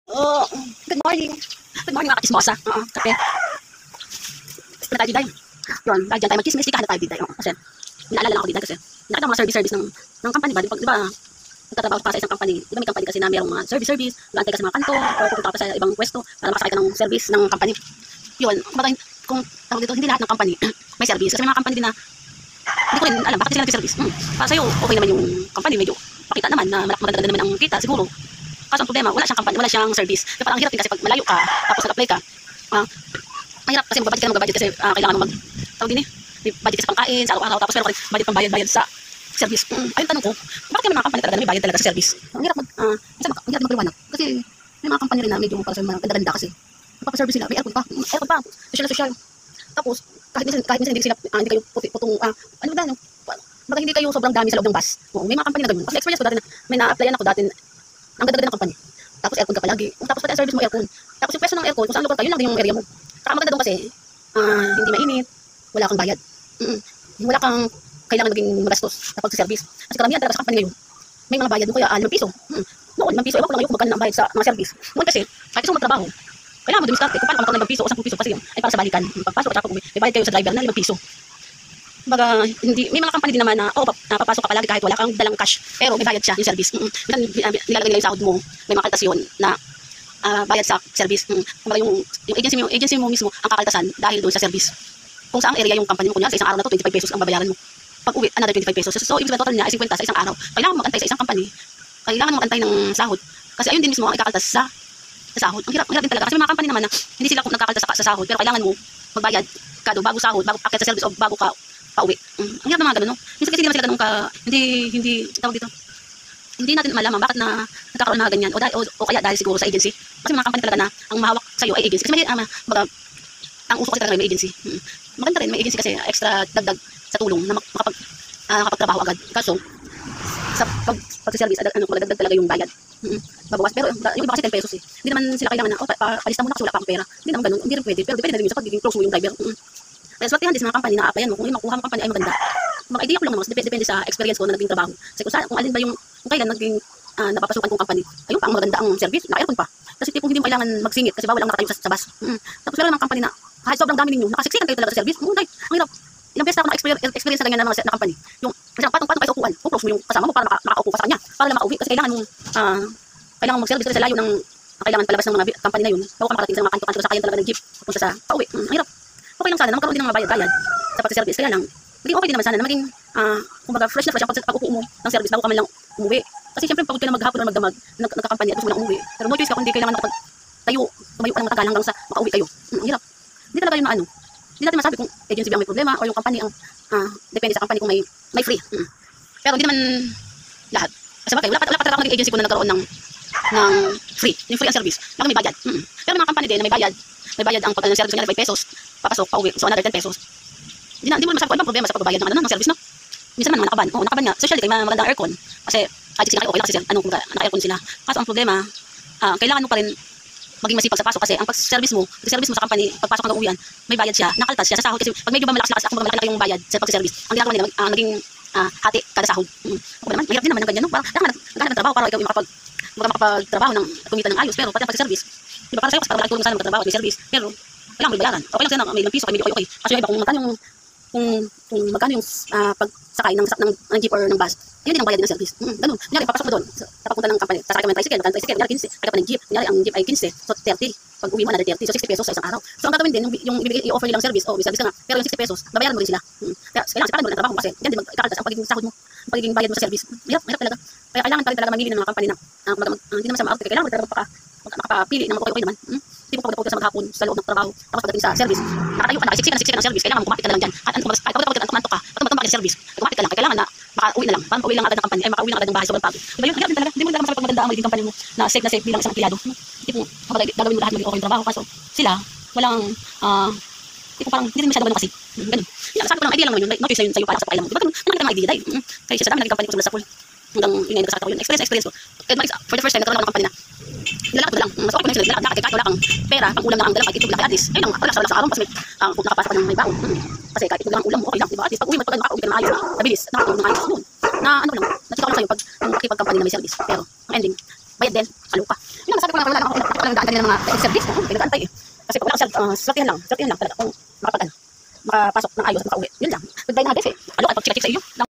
Oh, good morning. Good morning mga katismosa. Kape. Na tayo diday. Yun, dahil dyan tayo mag-chismis, ikahan na tayo diday. Kasi, inaalala lang ako diday kasi, nakita mga service ng company ba? Di ba, nagtatrabaho pa sa isang company. Di ba may company kasi na mayroong mga service, mag-antay ka sa mga kanto, o pupunta ka pa sa ibang pwesto, para makasakay ka ng service ng company. Yun, kung tawag dito, hindi lahat ng company may service. Kasi may mga company din na, hindi ko rin alam, bakit sila nag-service. Para sa'yo, okay naman yung company, medyo pakita naman na maganda naman ang kita, siguro. Kaso ang problema, wala siyang company, wala siyang service. Kaya parang ang hirap din kasi pag malayo ka, tapos nag-apply ka, mahirap kasi mag-budget kasi kailangan mo tawag din may budget sa pangkain, sa araw-araw, tapos meron ka rin budget pang bayad sa service. Ayun, tanong ko, bakit yung mga company talaga na may bayad talaga sa service? Ang hirap ang hirap magpaliwanag. Kasi may mga company rin na medyo para sa mga ganda-ganda kasi. Magpapaservice sila, may aircon pa, social. Tapos, kahit minsan hindi kayo putong, ano ba, baga hindi kayo sobrang dami sa loob ng bus. May mga company na ganun. Kasi experience ko dati na, may na-applyan ako dati, ang ganda-ganda ng company. Tapos aircon ka palagi. Tapos pati ang service mo aircon. Tapos yung pwesto ng aircon, kung saan lugar ka, yun lang din yung area mo. Saka maganda doon kasi, hindi mainit, wala kang bayad. Wala kang kailangan maging magastos sa pag-service. Kasi karamihan talaga sa company ngayon, may mga bayad mo kaya 5 piso. Noon, 5 piso. Ewan ko lang yung kung magkano ang bayad sa mga service. Noon kasi, kahit gusto mo magtrabaho, kailangan mo dumiskarte kung paano ka magkano ng 5 piso o 10 piso kasi yun ay para sa balikan. Pagpasok at pag-uwi, may bayad kayo sa driver na 5 piso. Baga, hindi, may mga company din naman na, papasok ka palagi kahit wala kang dalang cash, pero may bayad siya yung service. Nilalagay nila yung sahod mo, may mga kaltas yun na bayad sa service. Kumbaga yung agency mo mismo ang kakaltasan dahil doon sa service. Kung saang area yung company mo, kunya sa isang araw na to, 25 pesos ang babayaran mo. Pag uwi, another 25 pesos. So, ibig sabihin total niya ay 50 sa isang araw. Kailangan mo mag-antay sa isang company. Kailangan mo mag-antay ng sahod. Kasi ayun din mismo ang ikakaltas sa sahod. Ang hirap din talaga. Kasi may mga company naman na hindi sila nagkakaltas sa sahod, pero kailangan mo magbayad kado bago sahod, bago packet sa service o bago ka pauwi. Ang hirap na mga ganun, no? Minsan kasi hindi naman sila ganun ka, hindi, tawag dito. Hindi natin malaman bakit na nagkakaroon na ganyan o kaya dahil siguro sa agency. Kasi mga company talaga na ang mahawak sa iyo ay agency. Kasi may ang uso kasi talaga may agency. Maganda rin may agency kasi extra dagdag sa tulong na makapagtrabaho agad. Kaso sa pag-service magdagdag talaga yung bayad. Babawas pero yung iba kasi 10 pesos eh. Hindi naman sila kailangan na palista muna kasi wala pa akong pera. Hindi naman ganun, hindi rin pwede. Pero depende na rin sa pagiging close mo yung driver. Kaya swertihan din sa mga company na applyan mo kung yung makuha mo company ay maganda. Mga idea ko lang naman kasi depende sa experience ko na naging trabaho. Kasi kung alin ba yung kailan naging napapasukan kong company, ayun pa ang maganda ang service, na-aircon pa. Kasi tipong hindi mo kailangan magsingit kasi bawal ang nakatayo sa bus. Tapos meron ng company na kahit sobrang dami ninyo, nakasiksikan kayo talaga sa service. Ang hirap. Ilang beses ako na-experience na ganyan ng mga na company. Yung patong kayo sa upuan, close mo yung kasama mo para makaupo ka sa kanya, para lang makauwi. Kasi kailangan mag-service kasi sa layo ng kailangan palabas ng mga company na yun. Bago ka makarating sa mga kanto-kanto sa kayan talaga ng jeep, papunta sa pauwi. Ang hirap. Okay lang sana na magkaroon din ng mga bayad sa pag-service. Kaya lang, maging okay din naman sana na maging, kumbaga fresh na fresh ang pag-upo mo ng service bago ka man lang umuwi. Kasi siyempre pagod ka na maghapon o magdamag, nagkakampanya at gusto mo lang umuwi. Pero no choice ka kung hindi kailangan tumayo ka ng matagal hanggang sa makauwi kayo. Ang hirap. Hindi talaga yun na hindi natin masabi kung agency ba ang may problema o yung company ang, depende sa company kung may free. Pero hindi naman lahat. Kasi bakit, wala pa talaga akong naging agency ko na nagkaroon ng free. Yung free ang service. May bayad. Pero mga company din na may bayad ang pagkain ng service niya 5 pesos, papasok, pauwi, so another 10 pesos. Hindi mo masabi kung ano problema sa pagbabayad ng service, no? Minsan naman nakaban. Nakaban nga. Socially, kayo magandang aircon. Kasi kahit sila kayo, okay lang kasi naka-aircon sila. Kaso ang problema, kailangan mo pa rin maging masipag sa pasok kasi ang pag-service mo sa company, pagpasok hanggang uwian, may bayad siya, nakaltas siya sa sahod kasi pag medyo ba malakas ako malaki yung bayad sa pag-service. Ang ginagawa nila, naging hati kada sahod. Okay naman, mahirap din naman ng ganyan, no? Parang naghahanap ng trabaho para ikaw makapagtrabaho ng kumita ng ayos, pero pati ang pag-service. Diba para sa'yo, kasi para malaki tulong sana magtrabaho at may service, pero kailangan may bayaran. Okay lang sana may ilang piso, medyo okay. Kasi yung iba kung magkano yung pagsakay ng jeep or ng bus, yun din ang bayad ng service. Ganun. Kunyari, papasok mo doon sa papunta ng company, sasakay ka ng tricycle, kunyari 15, kaya pa ng jeep, kunyari ang jeep ay 15, so 30. Pag uwi mo, another 30, so 60 pesos sa isang araw. So ang gagawin din, yung i-offer nilang service, may service ka nga, pero yung 60 pesos, babayaran mo rin sila. Kaya kailangan sipakan mo ng trabaho kasi yan din magkakaltas ang pagiging sahod mo, ang pagiging bayad mo sa service. Mahirap talaga. Kaya kailangan pa rin talaga mamili ng mga company na hindi naman sa maarte, kailangan mo talaga makapili ng okay naman. Hindi mo pagod ka sa maghapon sa loob ng trabaho, tapos pagdating sa service, nakatayo ka, nakasiksikan ng service, kailangan mo kumapit ka na lang dyan. Kahit pagod ka, antok ka, pag sa service, kumapit ka lang, kailangan na makauwi na lang, parang pauwi lang agad ng company, ay makauwi lang agad ng bahay, sobrang pagod. Diba yun? Hirap din talaga, hindi mo talaga masabi pag maganda ang magiging company mo, na safe bilang isang empleyado. Tipo, gagawin mo lahat maging okay yung trabaho, kaso sila, walang, tipo parang hindi rin masyado ganun kasi. Ganun. Sabi ko lang, idea lang naman yun, no choice na yun sa'yo para sa pakailan mo. Diba ganun, nakita mga idea dahil. Kaya siya sa dami naging company ko sa Mula hanggang yun ngayon nagkasakta ko yun. Experience ko. For the first time, nagkaroon ako ng company na nilalakad ko lang. Mas okay ko na sila, nilalakad kahit wala kang pera, pang ulam na ang dala, kahit itlog lang, at least, ayun lang, wala sa araw, kasi nakapasok ka ng may baon. Kasi kahit itlog lang ang ulam mo, okay lang, diba? At least pag uwi mo, pag makauwi ka na maayos, mabilis, nakatulog na maayos, yun. Na ano lang, nakita ko lang sa'yo pag makipag-company na may service. Pero, ang ending, bayad din, kaluka. Yun lang, sabi ko lang, wala lang ako daan kanina ng mga service. Pinag-antay eh. Kasi pag wala ako, swertihan lang talaga kung makapasok ng ayos at makauwi. Yun lang. Goodbye na nga guys eh. Ano ka, pag chika-chik sa iyo.